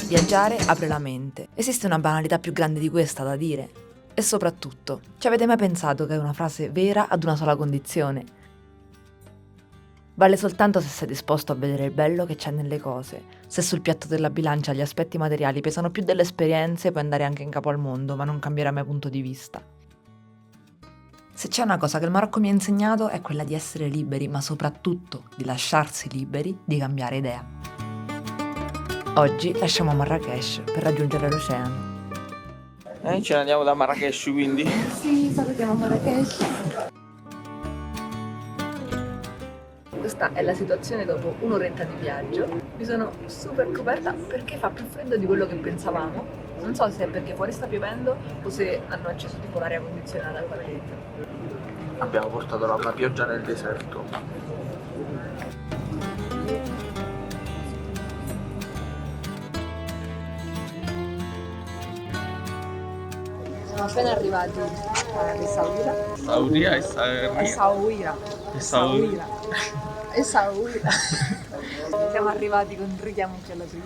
Viaggiare apre la mente. Esiste una banalità più grande di questa da dire? E soprattutto, ci avete mai pensato che è una frase vera ad una sola condizione? Vale soltanto se sei disposto a vedere il bello che c'è nelle cose. Se sul piatto della bilancia gli aspetti materiali pesano più delle esperienze, puoi andare anche in capo al mondo, ma non cambierà mai punto di vista. Se c'è una cosa che il Marocco mi ha insegnato è quella di essere liberi, ma soprattutto di lasciarsi liberi di cambiare idea. Oggi lasciamo Marrakech per raggiungere l'oceano. Ce ne andiamo da Marrakech quindi? Sì, salutiamo Marrakech. Questa è la situazione dopo un'oretta di viaggio. Mi sono super coperta perché fa più freddo di quello che pensavamo. Non so se è perché fuori sta piovendo o se hanno acceso tipo l'aria condizionata qua dentro. Abbiamo portato la pioggia nel deserto. Siamo appena arrivati a Essaouira. Saudia e Saudia. Essaouira. Essaouira. Siamo arrivati con 3 chiamucci alla fine.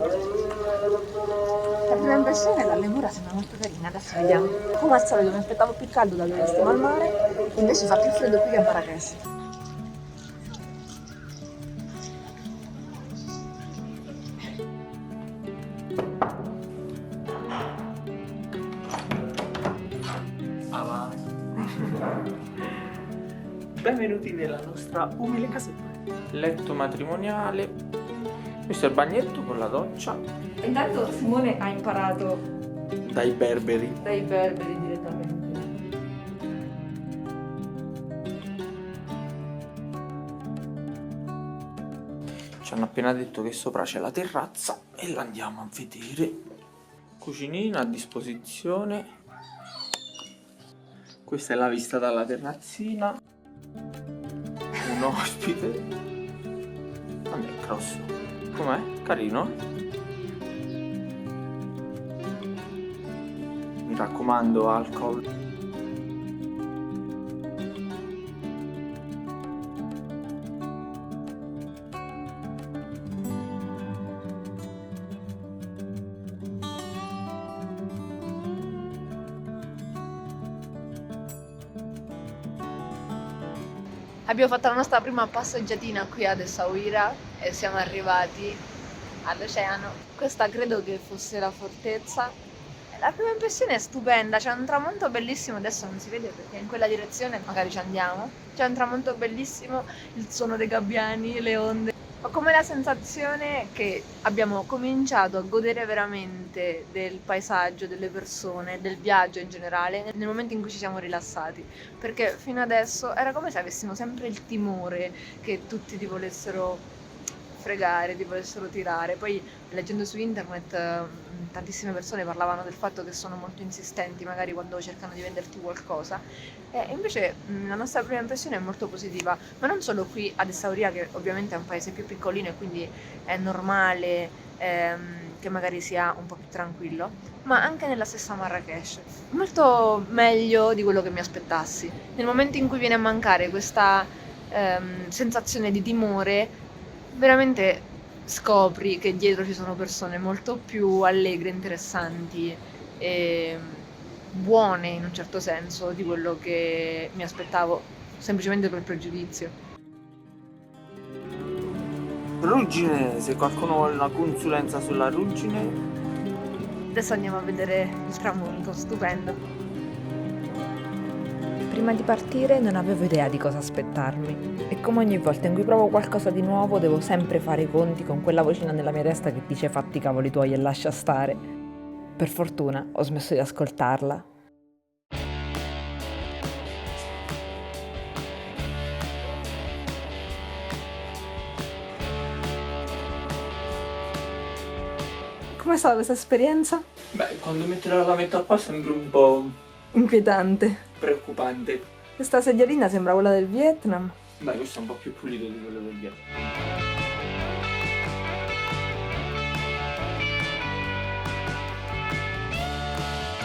La prima impressione dalle mura sembra molto carina, adesso vediamo. Come al solito mi aspettavo più caldo da dove stiamo al mare, invece fa più freddo qui che a Marrakech. Benvenuti nella nostra umile casetta. Letto matrimoniale. Questo è il bagnetto con la doccia. Intanto Simone ha imparato Dai berberi. dai berberi direttamente. Ci hanno appena detto che sopra c'è la terrazza e la andiamo a vedere. Cucinina a disposizione. Questa è la vista dalla terrazzina. Un ospite. Vabbè, è grosso. Com'è? Carino? Mi raccomando, alcol. Abbiamo fatto la nostra prima passeggiatina qui ad Essaouira e siamo arrivati all'oceano. Questa credo che fosse la fortezza. La prima impressione è stupenda, c'è un tramonto bellissimo, adesso non si vede perché in quella direzione magari ci andiamo. C'è un tramonto bellissimo, il suono dei gabbiani, le onde. Ho come la sensazione che abbiamo cominciato a godere veramente del paesaggio, delle persone, del viaggio in generale, nel momento in cui ci siamo rilassati. Perché fino adesso era come se avessimo sempre il timore che tutti ti volessero fregare, ti volessero tirare. Poi leggendo su internet tantissime persone parlavano del fatto che sono molto insistenti magari quando cercano di venderti qualcosa, e invece la nostra prima impressione è molto positiva, ma non solo qui ad Essaouira, che ovviamente è un paese più piccolino e quindi è normale che magari sia un po' più tranquillo, ma anche nella stessa Marrakech. Molto meglio di quello che mi aspettassi. Nel momento in cui viene a mancare questa sensazione di timore, veramente scopri che dietro ci sono persone molto più allegre, interessanti e buone in un certo senso di quello che mi aspettavo, semplicemente per pregiudizio. Ruggine, se qualcuno vuole una consulenza sulla ruggine. Adesso andiamo a vedere il tramonto, stupendo. Prima di partire non avevo idea di cosa aspettarmi e come ogni volta in cui provo qualcosa di nuovo devo sempre fare i conti con quella vocina nella mia testa che dice fatti i cavoli tuoi e lascia stare. Per fortuna ho smesso di ascoltarla. Com'è stata questa esperienza? Beh, quando metterò la lametta qua sembra un po' Inquietante. preoccupante. Questa sedialina sembra quella del Vietnam. Beh, questo è un po' più pulito di quello del Vietnam.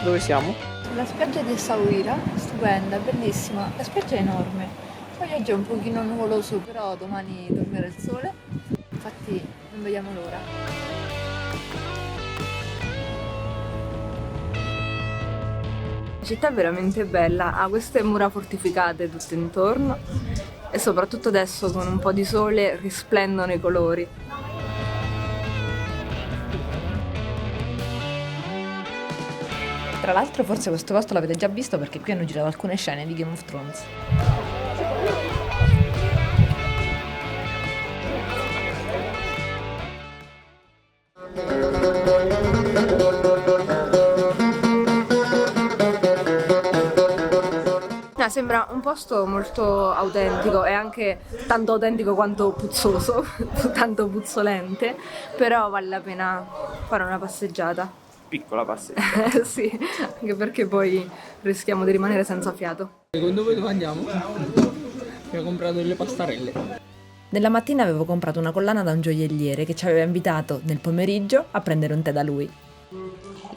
Dove siamo? La spiaggia di Essaouira, stupenda, bellissima. La spiaggia è enorme. Poi oggi è un pochino nuvoloso, però domani dormirà il sole. Infatti non vediamo l'ora. La città è veramente bella, ha queste mura fortificate tutte intorno e soprattutto adesso con un po' di sole risplendono i colori. Tra l'altro forse questo posto l'avete già visto perché qui hanno girato alcune scene di Game of Thrones. Sembra un posto molto autentico e anche tanto autentico quanto puzzoso, tanto puzzolente, però vale la pena fare una passeggiata. Piccola passeggiata. Sì, anche perché poi rischiamo di rimanere senza fiato. Secondo voi dove andiamo? Abbiamo comprato delle pastarelle. Nella mattina avevo comprato una collana da un gioielliere che ci aveva invitato nel pomeriggio a prendere un tè da lui.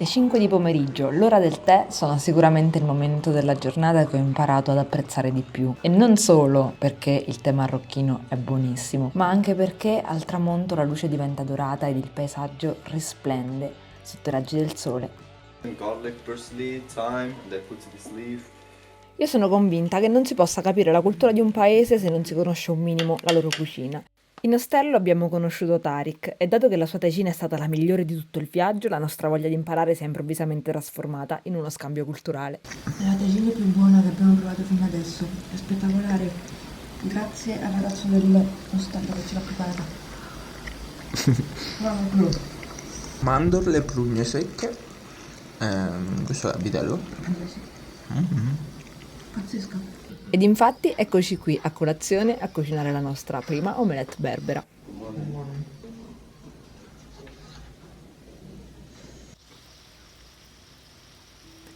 Le 5 di pomeriggio, l'ora del tè, sono sicuramente il momento della giornata che ho imparato ad apprezzare di più. E non solo perché il tè marocchino è buonissimo, ma anche perché al tramonto la luce diventa dorata ed il paesaggio risplende sotto i raggi del sole. Garlic, parsley, thyme, then put to the sleeve. Io sono convinta che non si possa capire la cultura di un paese se non si conosce un minimo la loro cucina. In ostello abbiamo conosciuto Tariq e dato che la sua tagina è stata la migliore di tutto il viaggio, la nostra voglia di imparare si è improvvisamente trasformata in uno scambio culturale. È la tagina più buona che abbiamo provato fino adesso, è spettacolare. Grazie al ragazzo dell'ostello che ce l'ha preparata. Bravo. Mandorle, prugne secche. Questo è vitello. Pazzesca. Ed infatti eccoci qui a colazione a cucinare la nostra prima omelette berbera.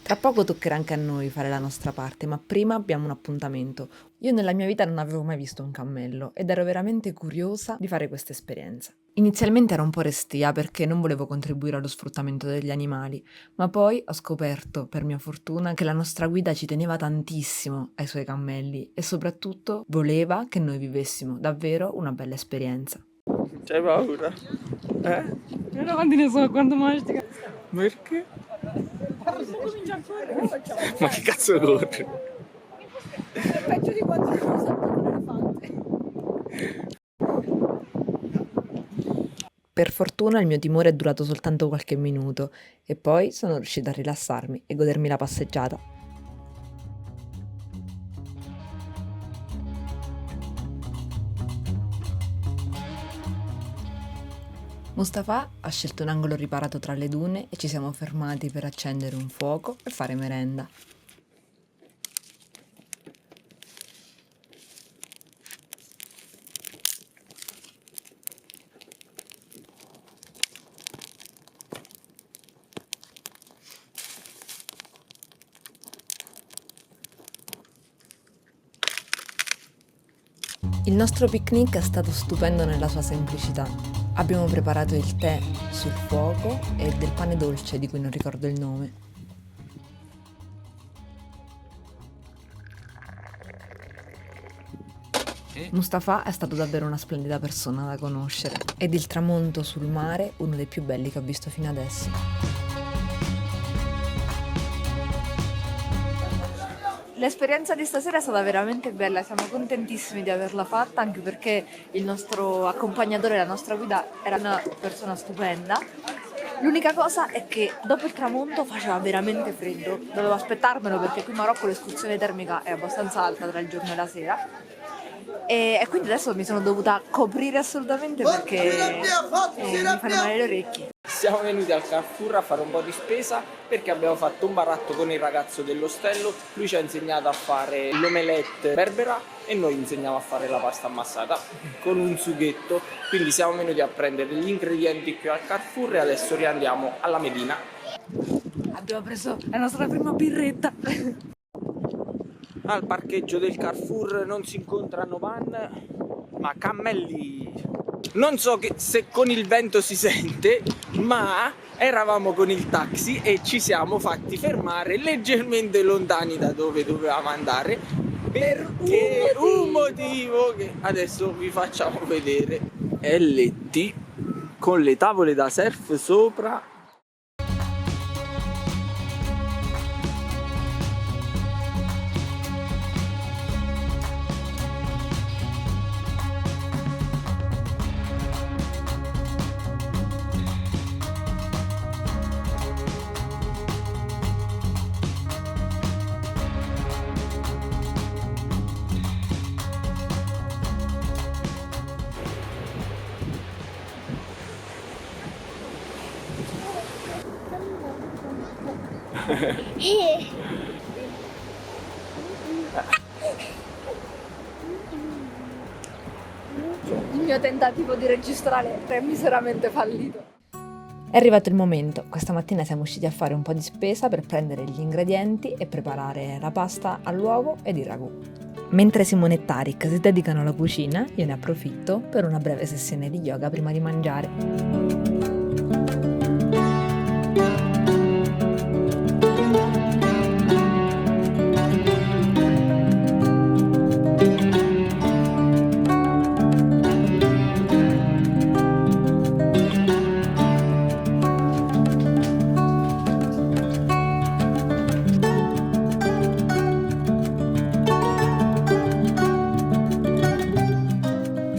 Tra poco toccherà anche a noi fare la nostra parte, ma prima abbiamo un appuntamento. Io nella mia vita non avevo mai visto un cammello ed ero veramente curiosa di fare questa esperienza. Inizialmente ero un po' restia perché non volevo contribuire allo sfruttamento degli animali, ma poi ho scoperto, per mia fortuna, che la nostra guida ci teneva tantissimo ai suoi cammelli e soprattutto voleva che noi vivessimo davvero una bella esperienza. C'hai paura? Non quanti ne so quando mastica. Perché? Ma che cazzo corre? Peggio di quanto non so elefante. Per fortuna il mio timore è durato soltanto qualche minuto e poi sono riuscita a rilassarmi e godermi la passeggiata. Mustafa ha scelto un angolo riparato tra le dune e ci siamo fermati per accendere un fuoco e fare merenda. Il nostro picnic è stato stupendo nella sua semplicità. Abbiamo preparato il tè sul fuoco e del pane dolce di cui non ricordo il nome. Mustafa è stato davvero una splendida persona da conoscere ed il tramonto sul mare uno dei più belli che ho visto fino adesso. L'esperienza di stasera è stata veramente bella, siamo contentissimi di averla fatta anche perché il nostro accompagnatore, la nostra guida era una persona stupenda. L'unica cosa è che dopo il tramonto faceva veramente freddo, dovevo aspettarmelo perché qui in Marocco l'escursione termica è abbastanza alta tra il giorno e la sera e quindi adesso mi sono dovuta coprire assolutamente perché mi fanno male le orecchie. Siamo venuti al Carrefour a fare un po' di spesa perché abbiamo fatto un baratto con il ragazzo dell'ostello. Lui ci ha insegnato a fare l'omelette berbera e noi insegniamo a fare la pasta ammassata con un sughetto. Quindi siamo venuti a prendere gli ingredienti qui al Carrefour e adesso riandiamo alla Medina. Abbiamo preso la nostra prima birretta. Al parcheggio del Carrefour non si incontrano van, ma cammelli. Non so se con il vento si sente, ma eravamo con il taxi e ci siamo fatti fermare leggermente lontani da dove dovevamo andare perché un motivo che adesso vi facciamo vedere. LT con le tavole da surf sopra. Il mio tentativo di registrare è miseramente fallito. È arrivato il momento, questa mattina siamo usciti a fare un po' di spesa per prendere gli ingredienti e preparare la pasta all'uovo ed il ragù. Mentre Simone e Tarik si dedicano alla cucina, io ne approfitto per una breve sessione di yoga prima di mangiare.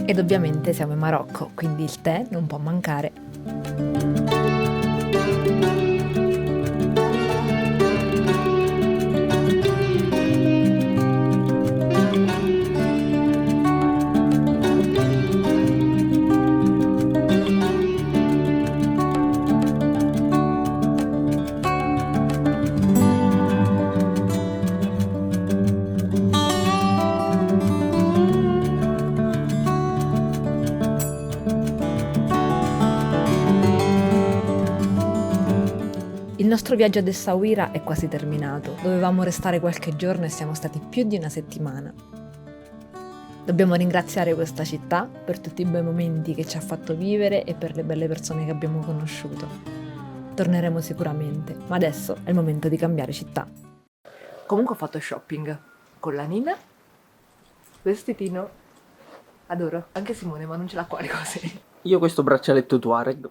Ed ovviamente siamo in Marocco, quindi il tè non può mancare. Il nostro viaggio ad Essaouira è quasi terminato. Dovevamo restare qualche giorno e siamo stati più di una settimana. Dobbiamo ringraziare questa città per tutti i bei momenti che ci ha fatto vivere e per le belle persone che abbiamo conosciuto. Torneremo sicuramente, ma adesso è il momento di cambiare città. Comunque ho fatto shopping. Collanina, vestitino. Adoro. Anche Simone, ma non ce l'ha qua le cose. Io questo braccialetto Tuareg.